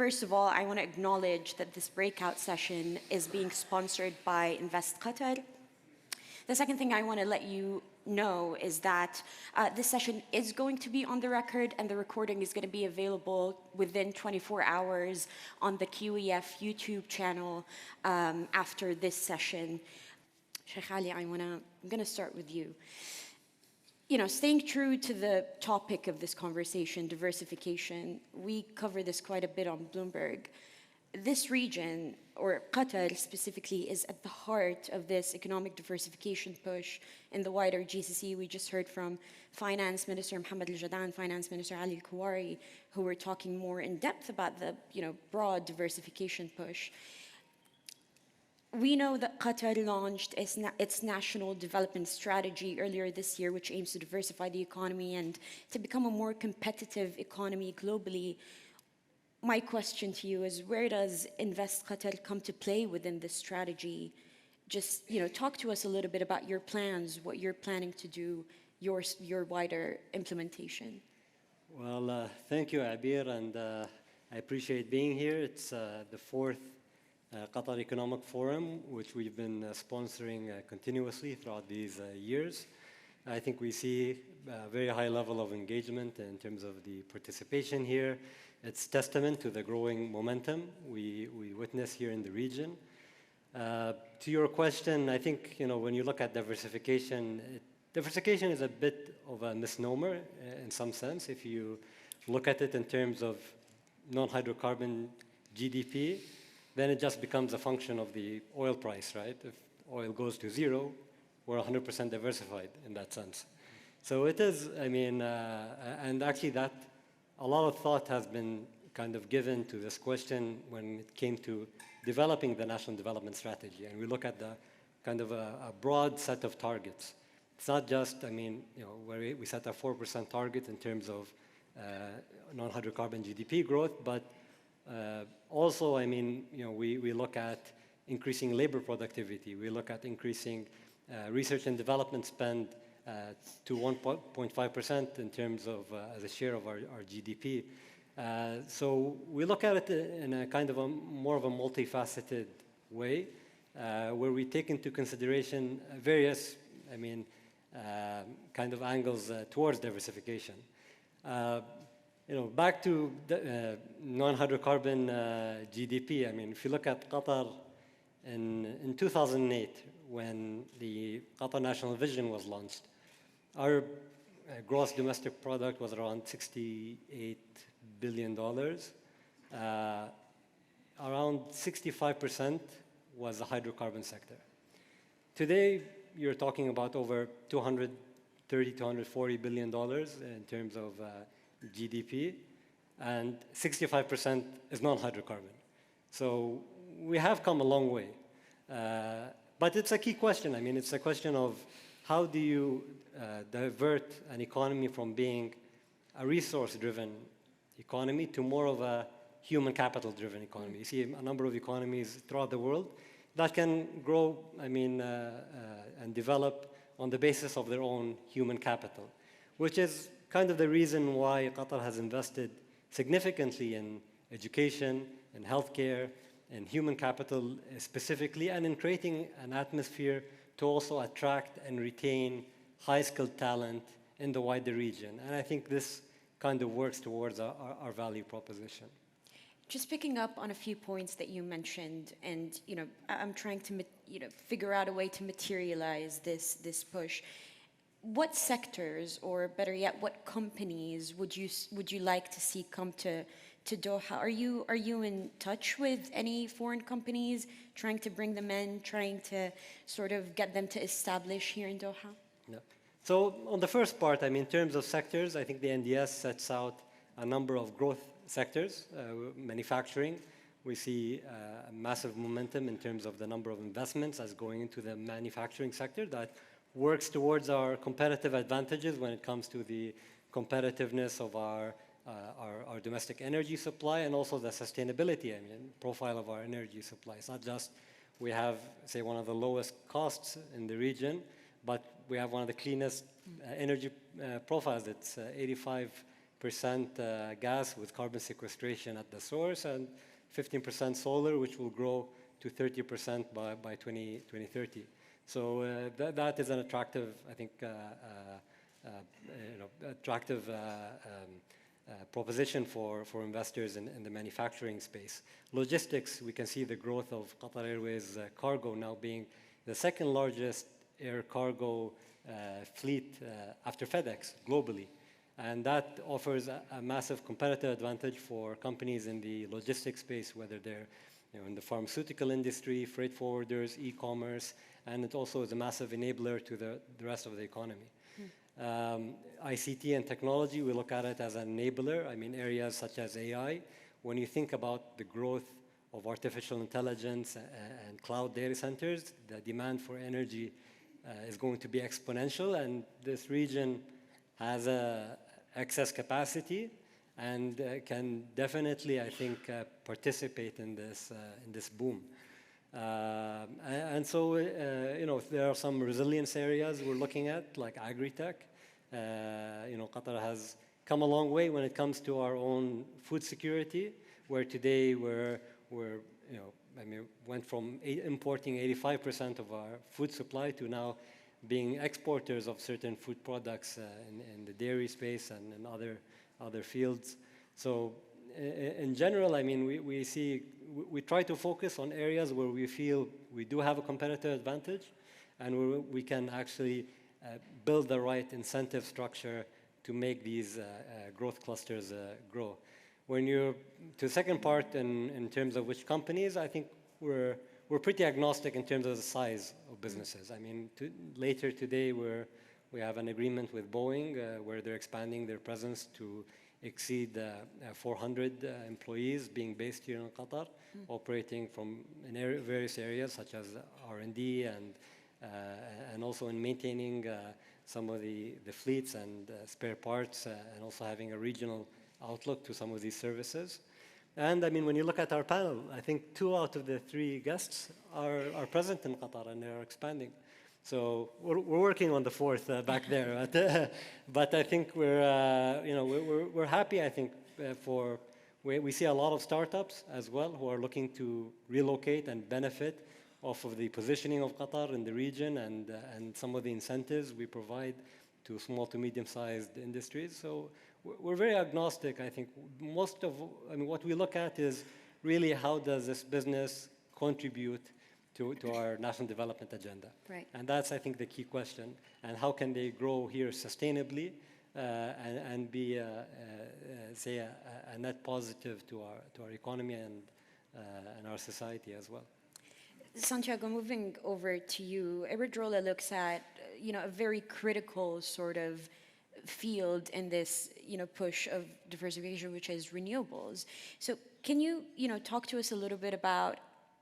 First of all, I want to acknowledge that this breakout session is being sponsored by Invest Qatar. The second thing I want to let you know is that this session is going to be on the record, and the recording is going to be available within 24 hours on the QEF YouTube channel after this session. Sheikh Ali, I'm going to start with you. You know, staying true to the topic of this conversation, diversification, we cover this quite a bit on Bloomberg. This region, or Qatar specifically, is at the heart of this economic diversification push in the wider GCC. We just heard from Finance Minister Mohammed Al-Jadan, Finance Minister Ali Al-Kuwari, who were talking more in depth about the broad diversification push. We know that Qatar launched its national development strategy earlier this year, which aims to diversify the economy and to become a more competitive economy globally. My question to you is, where does Invest Qatar come to play within this strategy? Just talk to us a little bit about your plans, what you're planning to do, your wider implementation. Well, thank you, Abeer, and I appreciate being here. It's the fourth Qatar Economic Forum, which we've been sponsoring continuously throughout these years. I think we see a very high level of engagement in terms of the participation here. It's testament to the growing momentum we witness here in the region. To your question, I think when you look at diversification, diversification is a bit of a misnomer in some sense. If you look at it in terms of non-hydrocarbon GDP, then it just becomes a function of the oil price, right? If oil goes to zero, we're 100% diversified in that sense. So it is, and actually that a lot of thought has been kind of given to this question when it came to developing the national development strategy. And we look at the kind of a broad set of targets. It's not just, where we set a 4% target in terms of non-hydrocarbon GDP growth, but also, we look at increasing labor productivity. We look at increasing research and development spend to 1.5% in terms of as a share of our GDP. So we look at it in a kind of more of a multifaceted way, where we take into consideration various, kind of angles towards diversification. Back to non-hydrocarbon GDP. If you look at Qatar in 2008, when the Qatar National Vision was launched, our gross domestic product was around $68 billion. Around 65% was the hydrocarbon sector. Today, you're talking about over $230, $240 billion in terms of GDP, and 65% is non-hydrocarbon. So we have come a long way. But it's a key question. It's a question of how do you divert an economy from being a resource-driven economy to more of a human capital-driven economy. You see a number of economies throughout the world that can grow, and develop on the basis of their own human capital, which is kind of the reason why Qatar has invested significantly in education, in healthcare, in human capital specifically, and in creating an atmosphere to also attract and retain high-skilled talent in the wider region. And I think this kind of works towards our value proposition. Just picking up on a few points that you mentioned, and I'm trying to figure out a way to materialize this push. What sectors, or better yet, what companies would you like to see come to Doha? Are you in touch with any foreign companies, trying to bring them in, trying to sort of get them to establish here in Doha? No. So on the first part, in terms of sectors, I think the NDS sets out a number of growth sectors. Manufacturing, we see a massive momentum in terms of the number of investments as going into the manufacturing sector that works towards our competitive advantages when it comes to the competitiveness of our domestic energy supply, and also the sustainability profile of our energy supply. It's not just we have, say, one of the lowest costs in the region, but we have one of the cleanest energy profiles. It's 85% gas with carbon sequestration at the source, and 15% solar, which will grow to 30% by 2030. So that is an attractive, I think, attractive proposition for investors in the manufacturing space. Logistics, we can see the growth of Qatar Airways cargo now being the second largest air cargo fleet after FedEx globally. And that offers a massive competitive advantage for companies in the logistics space, whether they're in the pharmaceutical industry, freight forwarders, e-commerce, and it also is a massive enabler to the rest of the economy. ICT and technology, we look at it as an enabler. I mean, areas such as AI, when you think about the growth of artificial intelligence and cloud data centers, the demand for energy is going to be exponential, and this region has excess capacity and can definitely, I think, participate in this boom. And so, there are some resilience areas we're looking at, like agri-tech. Qatar has come a long way when it comes to our own food security, where today went from importing 85% of our food supply to now being exporters of certain food products in the dairy space and in other fields. So in general, I mean, we try to focus on areas where we feel we do have a competitive advantage and where we can actually build the right incentive structure to make these growth clusters grow. When you're to the second part in terms of which companies, I think we're pretty agnostic in terms of the size of businesses. I mean, later today we have an agreement with Boeing where they're expanding their presence to exceed 400 employees being based here in Qatar, operating from various areas such as R&D and also in maintaining some of the fleets and spare parts and also having a regional outlook to some of these services. And I mean, when you look at our panel, I think 2 out of the 3 guests are present in Qatar and they're expanding. So we're working on the 4th back there, but I think we're happy. I think we see a lot of startups as well who are looking to relocate and benefit off of the positioning of Qatar in the region and some of the incentives we provide to small to medium-sized industries. So we're very agnostic. I think what we look at is really how does this business contribute to our national development agenda. Right. And that's, I think, the key question. And how can they grow here sustainably and be, say, a net positive to our economy and our society as well. Santiago, moving over to you, Iberdrola looks at a very critical sort of field in this push of diversification, which is renewables. So can you talk to us a little bit about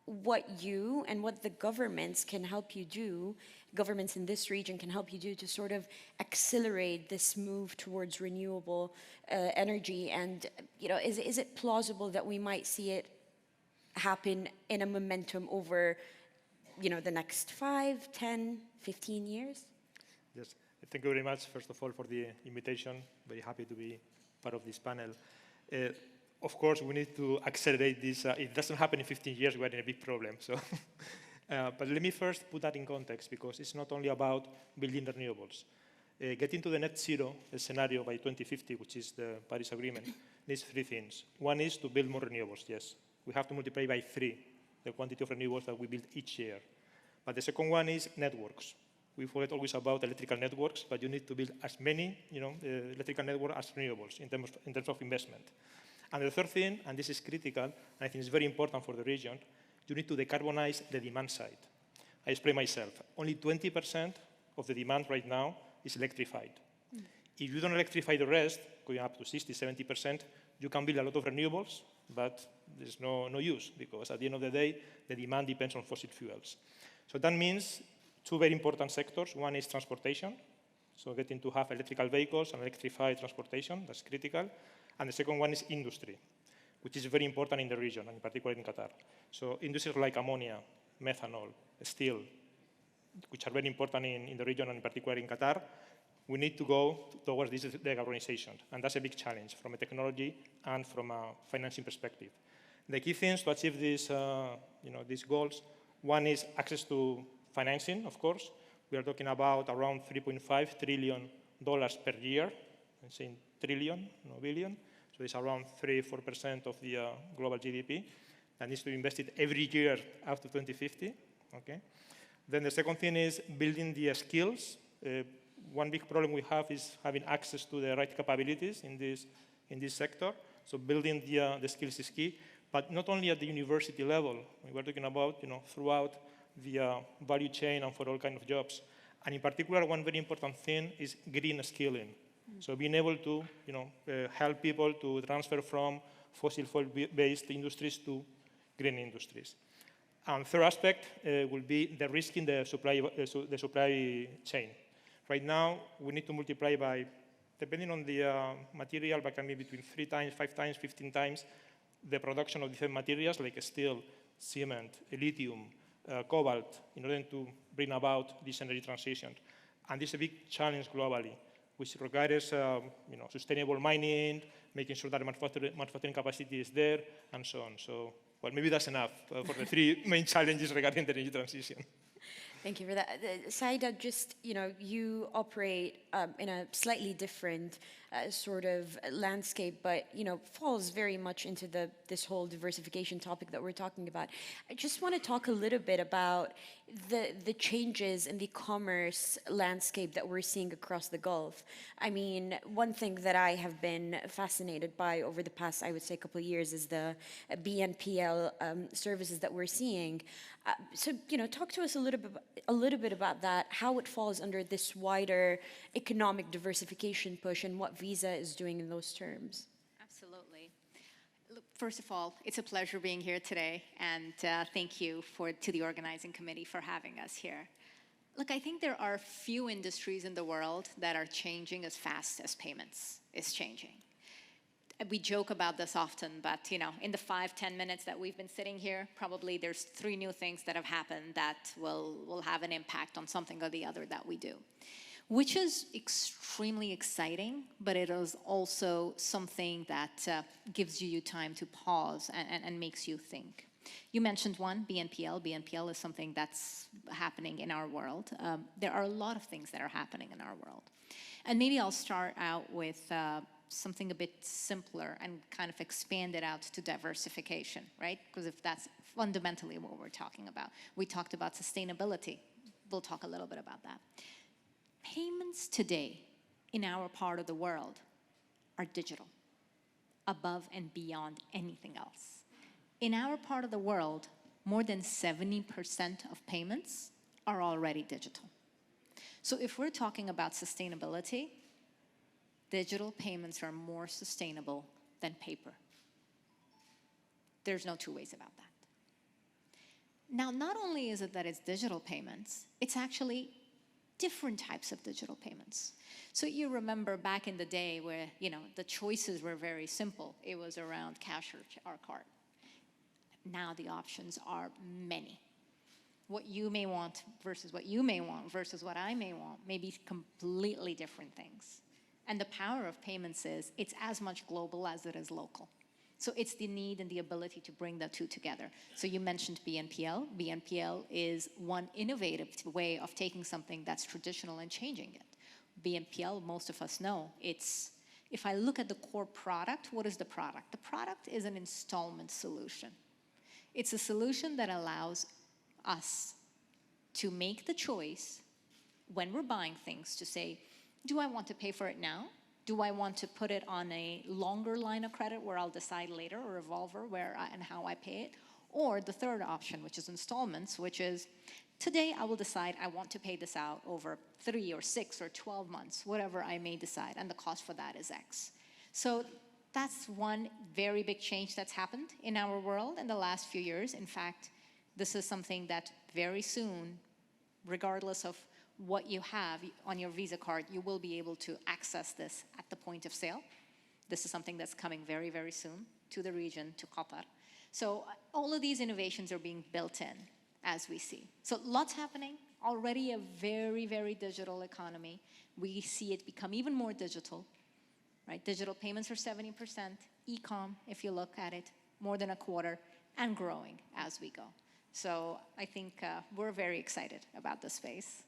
what you and what the governments can help you do, governments in this region can help you do to sort of accelerate this move towards renewable energy? And is it plausible that we might see it happen in a momentum over the next 5, 10, 15 years? Yes, thank you very much, first of all, for the invitation. Very happy to be part of this panel. Of course, we need to accelerate this. If it doesn't happen in 15 years, we're in a big problem. So, but let me first put that in context, because it's not only about building renewables. Getting to the net zero scenario by 2050, which is the Paris Agreement, needs 3 things. One is to build more renewables, yes. We have to multiply by 3 the quantity of renewables that we build each year. But the second one is networks. We forget always about electrical networks, but you need to build as many electrical networks as renewables in terms of investment. And the third thing, and this is critical, and I think it's very important for the region, you need to decarbonize the demand side. I explain myself. Only 20% of the demand right now is electrified. If you don't electrify the rest, going up to 60, 70%, you can build a lot of renewables, but there's no use, because at the end of the day, the demand depends on fossil fuels. So that means 2 very important sectors. One is transportation, so getting to have electrical vehicles and electrified transportation, that's critical. And the second one is industry, which is very important in the region, and in particular in Qatar. So industries like ammonia, methanol, steel, which are very important in the region and in particular in Qatar, we need to go towards this decarbonization, and that's a big challenge from a technology and from a financing perspective. The key things to achieve these goals, one is access to financing, of course. We are talking about around $3.5 trillion per year. I'm saying trillion, no billion. So it's around 3-4% of the global GDP that needs to be invested every year up to 2050. Okay. Then the second thing is building the skills. One big problem we have is having access to the right capabilities in this sector. So building the skills is key, but not only at the university level. We're talking about throughout the value chain and for all kinds of jobs. And in particular, one very important thing is green skilling. So being able to help people to transfer from fossil fuel-based industries to green industries. And third aspect will be the risk in the supply chain. Right now, we need to multiply by, depending on the material, but can be between 3 times, 5 times, 15 times the production of different materials like steel, cement, lithium, cobalt, in order to bring about this energy transition. And this is a big challenge globally, which requires sustainable mining, making sure that manufacturing capacity is there, and so on. So, well, maybe that's enough for the 3 main challenges regarding the energy transition. Thank you for that. Saeeda, just, you operate in a slightly different sort of landscape, but, falls very much into this whole diversification topic that we're talking about. I just want to talk a little bit about the changes in the commerce landscape that we're seeing across the Gulf. I mean, one thing that I have been fascinated by over the past, I would say, couple of years is the BNPL services that we're seeing. So, talk to us a little bit about that, how it falls under this wider economic diversification push and what Visa is doing in those terms. Absolutely. Look, first of all, it's a pleasure being here today, and thank you to the organizing committee for having us here. Look, I think there are few industries in the world that are changing as fast as payments is changing. We joke about this often, but in the 5-10 minutes that we've been sitting here, probably there's 3 new things that have happened that will have an impact on something or the other that we do, which is extremely exciting, but it is also something that gives you time to pause and makes you think. You mentioned one, BNPL. BNPL is something that's happening in our world. There are a lot of things that are happening in our world. And maybe I'll start out with something a bit simpler and kind of expand it out to diversification, right? Because if that's fundamentally what we're talking about. We talked about sustainability. We'll talk a little bit about that. Payments today in our part of the world are digital, above and beyond anything else. In our part of the world, more than 70% of payments are already digital. So if we're talking about sustainability, digital payments are more sustainable than paper. There's no 2 ways about that. Now, not only is it that it's digital payments, it's actually different types of digital payments. So you remember back in the day where, the choices were very simple. It was around cash or card. Now the options are many. What you may want versus what you may want versus what I may want may be completely different things. And the power of payments is it's as much global as it is local. So it's the need and the ability to bring the 2 together. So you mentioned BNPL. BNPL is one innovative way of taking something that's traditional and changing it. BNPL, most of us know, if I look at the core product, what is the product? The product is an installment solution. It's a solution that allows us to make the choice when we're buying things to say, do I want to pay for it now? Do I want to put it on a longer line of credit where I'll decide later, or revolver and how I pay it? Or the third option, which is installments, which is today I will decide I want to pay this out over 3 or 6 or 12 months, whatever I may decide, and the cost for that is X. So that's one very big change that's happened in our world in the last few years. In fact, this is something that very soon, regardless of what you have on your Visa card, you will be able to access this at the point of sale. This is something that's coming very, very soon to the region, to Qatar. So all of these innovations are being built in as we see. So lots happening, Already a very, very digital economy. We see it become even more digital, right? Digital payments are 70%, e-com, if you look at it, more than a quarter, and growing as we go. So I think we're very excited about this space.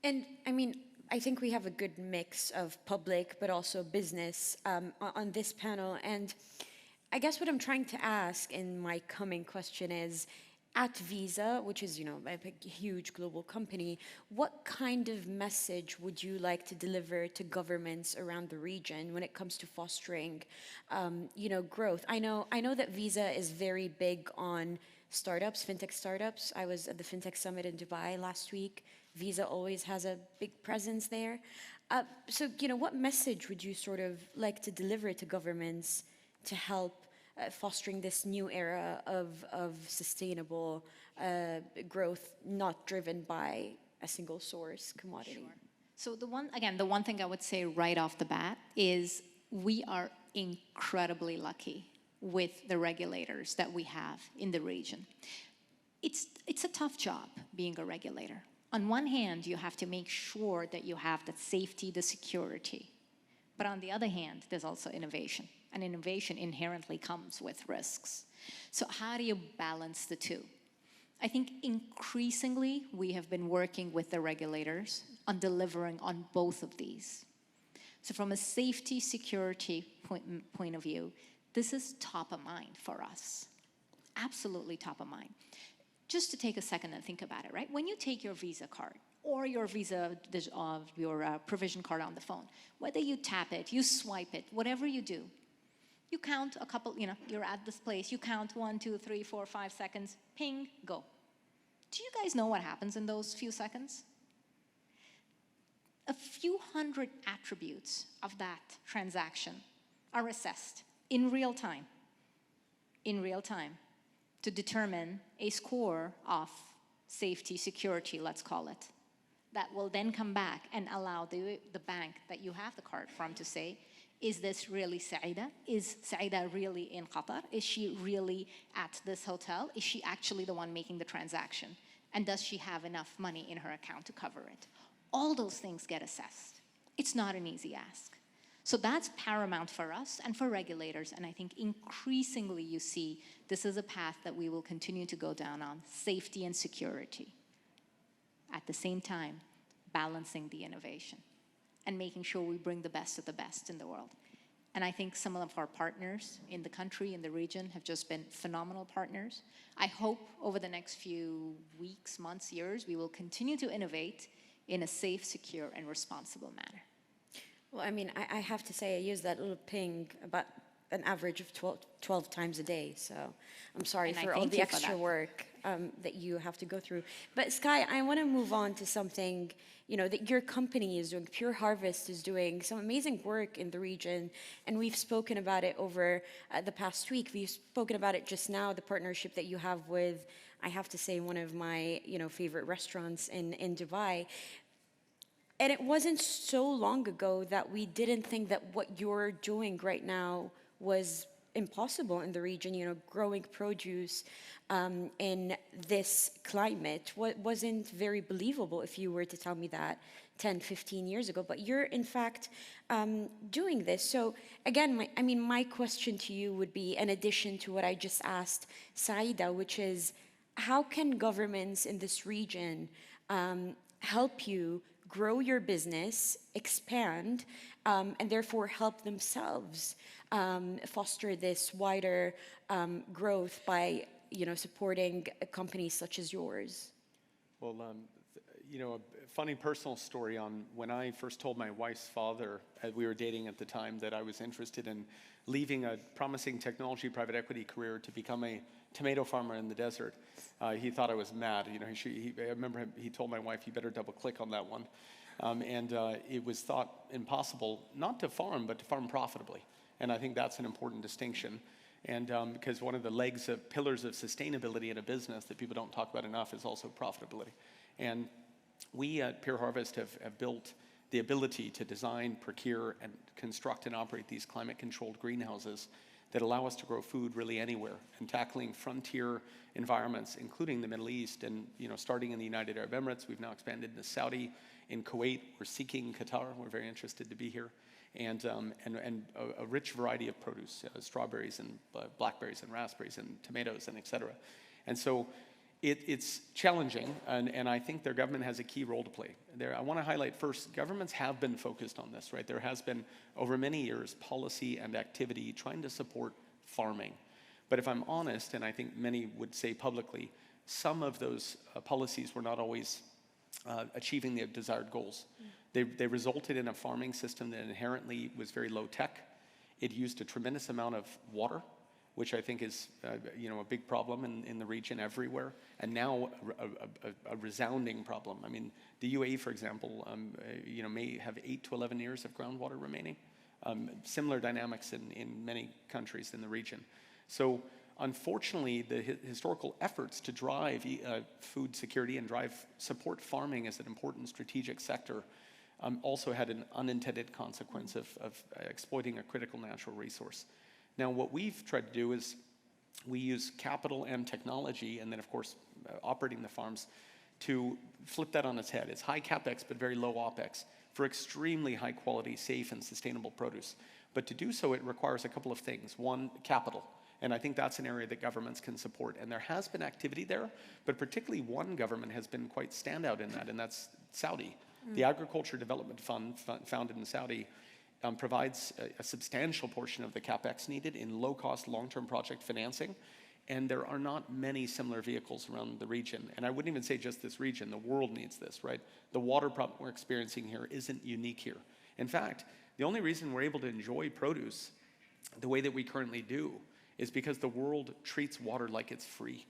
And I mean, I think we have a good mix of public but also business on this panel. And I guess what I'm trying to ask in my coming question is, at Visa, which is, a huge global company, what kind of message would you like to deliver to governments around the region when it comes to fostering, growth? I know that Visa is very big on startups, fintech startups. I was at the Fintech Summit in Dubai last week. Visa always has a big presence there. So, what message would you sort of like to deliver to governments to help fostering this new era of sustainable growth, not driven by a single source commodity? Sure. So the one thing I would say right off the bat is we are incredibly lucky with the regulators that we have in the region. It's a tough job being a regulator. On one hand, you have to make sure that you have the safety, the security. But on the other hand, there's also innovation. And innovation inherently comes with risks. So how do you balance the two? I think increasingly we have been working with the regulators on delivering on both of these. So from a safety, security point of view, this is top of mind for us. Absolutely top of mind. Just to take a second and think about it, right? When you take your Visa card or your provision card on the phone, whether you tap it, you swipe it, whatever you do, you count a couple, you're at this place, you count 1, 2, 3, 4, 5 seconds, ping, go. Do you guys know what happens in those few seconds? A few hundred attributes of that transaction are assessed in real time, to determine a score of safety, security, let's call it, that will then come back and allow the bank that you have the card from to say, is this really Saeeda? Is Saeeda really in Qatar? Is she really at this hotel? Is she actually the one making the transaction? And does she have enough money in her account to cover it? All those things get assessed. It's not an easy ask. So that's paramount for us and for regulators, and I think increasingly you see this is a path that we will continue to go down on, safety and security. At the same time, balancing the innovation and making sure we bring the best of the best in the world. And I think some of our partners in the country, in the region, have just been phenomenal partners. I hope over the next few weeks, months, years, we will continue to innovate in a safe, secure, and responsible manner. Well, I mean, I have to say I use that little ping about an average of 12 times a day. So I'm sorry for all the extra work that you have to go through. But Sky, I want to move on to something, that your company is doing. Pure Harvest is doing some amazing work in the region. And we've spoken about it over the past week. We've spoken about it just now, the partnership that you have with, I have to say, one of my, favorite restaurants in Dubai. And it wasn't so long ago that we didn't think that what you're doing right now was impossible in the region, growing produce in this climate wasn't very believable if you were to tell me that 10, 15 years ago. But you're, in fact, doing this. So, again, my question to you would be, in addition to what I just asked Saeeda, which is, how can governments in this region help you grow your business, expand, and therefore help themselves foster this wider growth by, supporting companies such as yours? Well, a funny personal story on when I first told my wife's father, as we were dating at the time, that I was interested in leaving a promising technology private equity career to become a tomato farmer in the desert. He thought I was mad. I remember he told my wife, "You better double click on that one." It was thought impossible not to farm, but to farm profitably. And I think that's an important distinction. And because one of the pillars of sustainability in a business that people don't talk about enough is also profitability. And we at Pure Harvest have built the ability to design, procure, and construct and operate these climate-controlled greenhouses that allow us to grow food really anywhere, and tackling frontier environments, including the Middle East, and starting in the United Arab Emirates. We've now expanded into Saudi, in Kuwait. We're seeking Qatar. We're very interested to be here, and a rich variety of produce, strawberries and blackberries and raspberries and tomatoes and et cetera. And so it's challenging, and I think their government has a key role to play. I want to highlight first, governments have been focused on this, right? There has been, over many years, policy and activity trying to support farming. But if I'm honest, and I think many would say publicly, some of those policies were not always achieving the desired goals. They resulted in a farming system that inherently was very low tech. It used a tremendous amount of water, which I think is a big problem in the region everywhere, and now a resounding problem. I mean, the UAE, for example, may have 8 to 11 years of groundwater remaining. Similar dynamics in many countries in the region. So unfortunately, the historical efforts to drive food security and support farming as an important strategic sector also had an unintended consequence of exploiting a critical natural resource. Now, what we've tried to do is we use capital and technology, and then, of course, operating the farms, to flip that on its head. It's high capex, but very low opex for extremely high quality, safe, and sustainable produce. But to do so, it requires a couple of things. One, capital. And I think that's an area that governments can support. And there has been activity there, but particularly one government has been quite standout in that, and that's Saudi. The Agriculture Development Fund, founded in Saudi, provides a substantial portion of the capex needed in low-cost, long-term project financing, and there are not many similar vehicles around the region. And I wouldn't even say just this region, the world needs this, right? The water problem we're experiencing here isn't unique here. In fact, the only reason we're able to enjoy produce the way that we currently do is because the world treats water like it's free.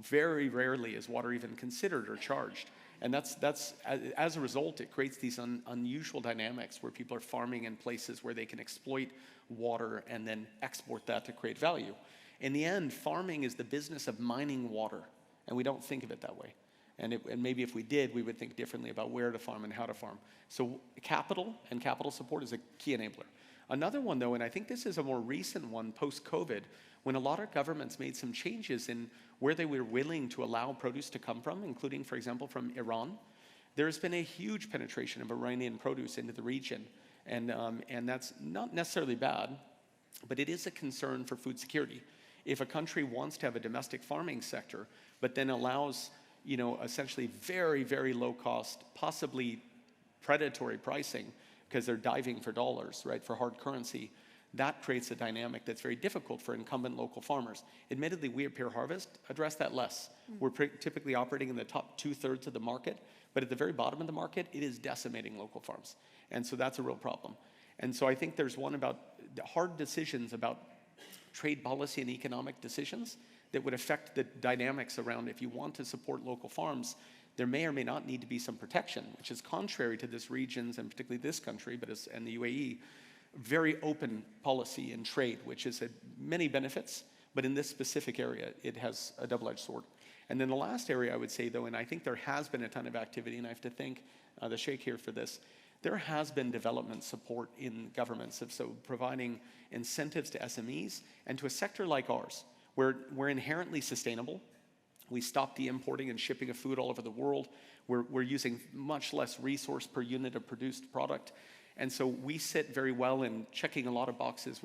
Very rarely is water even considered or charged. And that's as a result, it creates these unusual dynamics where people are farming in places where they can exploit water and then export that to create value. In the end, farming is the business of mining water, and we don't think of it that way. And maybe if we did, we would think differently about where to farm and how to farm. So capital and capital support is a key enabler. Another one, though, and I think this is a more recent one post-COVID, when a lot of governments made some changes in where they were willing to allow produce to come from, including, for example, from Iran. There's been a huge penetration of Iranian produce into the region, and that's not necessarily bad, but it is a concern for food security. If a country wants to have a domestic farming sector, but then allows, essentially very, very low cost, possibly predatory pricing, because they're diving for dollars, right, for hard currency, that creates a dynamic that's very difficult for incumbent local farmers. Admittedly, we at Pure Harvest address that less. We're typically operating in the top 2/3 of the market, but at the very bottom of the market, it is decimating local farms. And so that's a real problem. And so I think there's one about hard decisions about trade policy and economic decisions that would affect the dynamics around if you want to support local farms, there may or may not need to be some protection, which is contrary to this region's, and particularly this country, and the UAE, very open policy in trade, which has had many benefits, but in this specific area, it has a double-edged sword. And then the last area I would say, though, and I think there has been a ton of activity, and I have to thank the Sheikh here for this, there has been development support in governments, so providing incentives to SMEs and to a sector like ours, where we're inherently sustainable. We stopped the importing and shipping of food all over the world. We're using much less resource per unit of produced product. And so we sit very well in checking a lot of boxes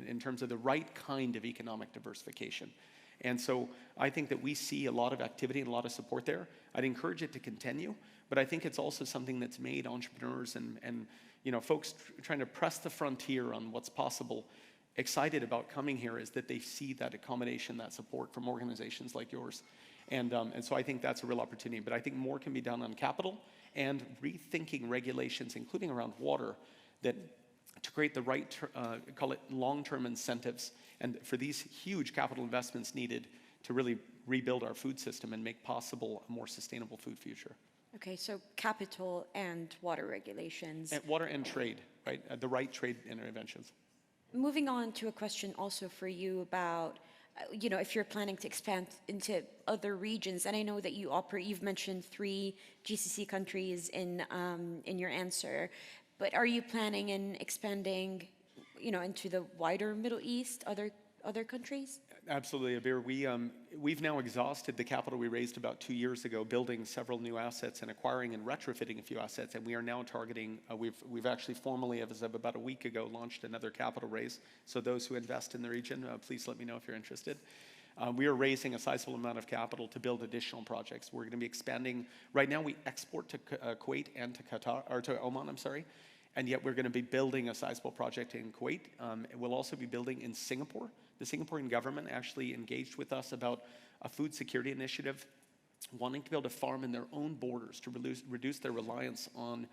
in terms of the right kind of economic diversification. And so I think that we see a lot of activity and a lot of support there. I'd encourage it to continue, but I think it's also something that's made entrepreneurs and folks trying to press the frontier on what's possible excited about coming here, is that they see that accommodation, that support from organizations like yours. And so I think that's a real opportunity. But I think more can be done on capital and rethinking regulations, including around water, that to create the right, call it long-term incentives, and for these huge capital investments needed to really rebuild our food system and make possible a more sustainable food future. Okay, so capital and water regulations. And water and trade, right? The right trade interventions. Moving on to a question also for you about, if you're planning to expand into other regions, and I know that you've mentioned 3 GCC countries in your answer, but are you planning in expanding, into the wider Middle East, other countries? Absolutely, Abeer. We've now exhausted the capital we raised about 2 years ago, building several new assets and acquiring and retrofitting a few assets, and we are now targeting, we've actually formally, as of about a week ago, launched another capital raise. So those who invest in the region, please let me know if you're interested. We are raising a sizable amount of capital to build additional projects. We're going to be expanding. Right now, we export to Kuwait and to Qatar, or to Oman, I'm sorry. And yet we're going to be building a sizable project in Kuwait. We'll also be building in Singapore. The Singaporean government actually engaged with us about a food security initiative, wanting to be able to farm in their own borders to reduce their reliance on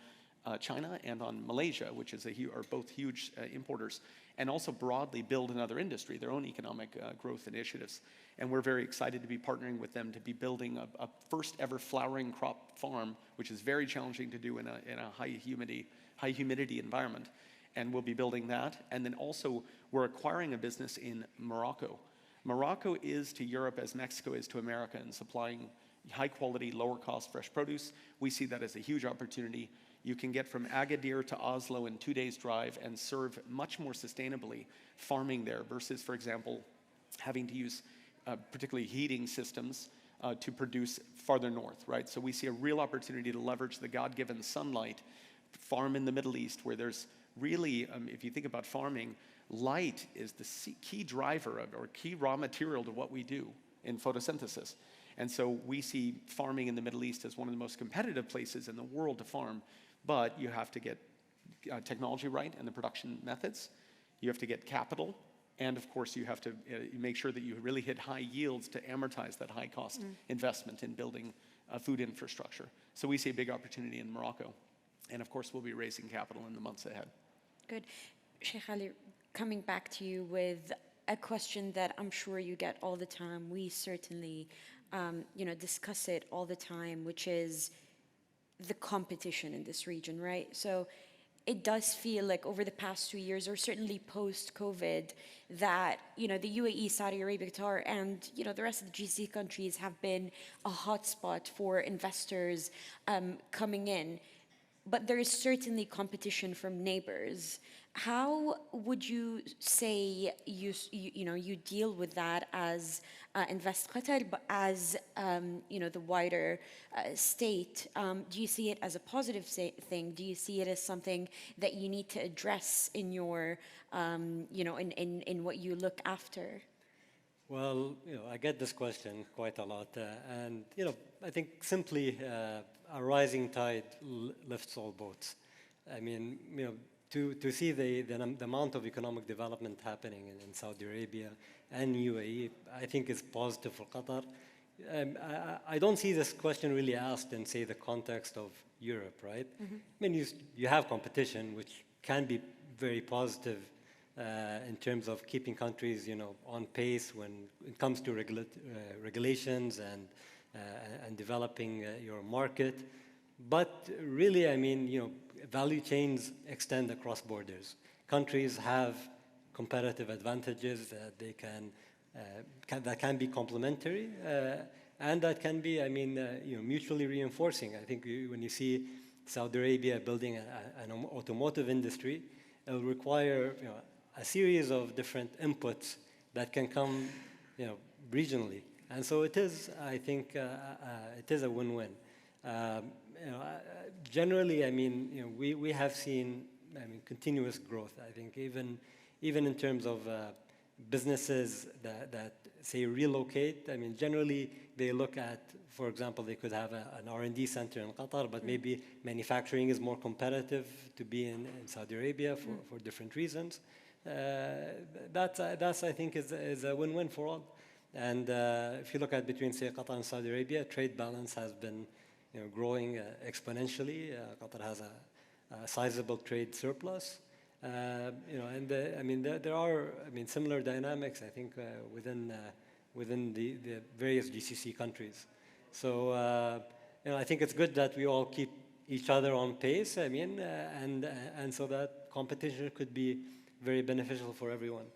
China and on Malaysia, which is are both huge importers, and also broadly build another industry, their own economic growth initiatives. And we're very excited to be partnering with them to be building a first ever flowering crop farm, which is very challenging to do in a high humidity environment. And we'll be building that. And then also we're acquiring a business in Morocco. Morocco is to Europe as Mexico is to America in supplying high quality, lower cost fresh produce. We see that as a huge opportunity. You can get from Agadir to Oslo in 2 days drive and serve much more sustainably farming there versus, for example, having to use particularly heating systems to produce farther north, right? So we see a real opportunity to leverage the God-given sunlight, farm in the Middle East where there's really, if you think about farming, light is the key driver or key raw material to what we do in photosynthesis. And so we see farming in the Middle East as one of the most competitive places in the world to farm, but you have to get technology right and the production methods. You have to get capital, and of course you have to make sure that you really hit high yields to amortize that high cost investment in building food infrastructure. So we see a big opportunity in Morocco. And of course we'll be raising capital in the months ahead. Good. Sheikh Ali, coming back to you with a question that I'm sure you get all the time. We certainly discuss it all the time, which is the competition in this region, right? So it does feel like over the past 2 years, or certainly post-COVID, that the UAE, Saudi Arabia, Qatar, and the rest of the GCC countries have been a hotspot for investors coming in. But there is certainly competition from neighbors. How would you say you deal with that as Invest Qatar, but as the wider state? Do you see it as a positive thing? Do you see it as something that you need to address in your in what you look after? Well, I get this question quite a lot, and I think simply a rising tide lifts all boats. I mean, to see the amount of economic development happening in Saudi Arabia and UAE, I think is positive for Qatar. I don't see this question really asked in, say, the context of Europe, right? Mm-hmm. I mean, you have competition, which can be very positive in terms of keeping countries, on pace when it comes to regulations and developing your market. But really, I mean, value chains extend across borders. Countries have competitive advantages that they that can be complementary, and that can be, I mean, mutually reinforcing. I think when you see Saudi Arabia building an automotive industry, it will require, a series of different inputs that can come, regionally. And so it is, I think, it is a win-win. Generally, I mean, we have seen, continuous growth. I think even in terms of businesses that say relocate. I mean, generally they look at, for example, they could have an R&D center in Qatar, but maybe manufacturing is more competitive to be in Saudi Arabia for different reasons. That's I think is a win-win for all. And if you look at between, say, Qatar and Saudi Arabia, trade balance has been growing exponentially. Qatar has a sizable trade surplus. And there are similar dynamics, I think, within the various GCC countries. So I think it's good that we all keep each other on pace. And so that competition could be very beneficial for everyone.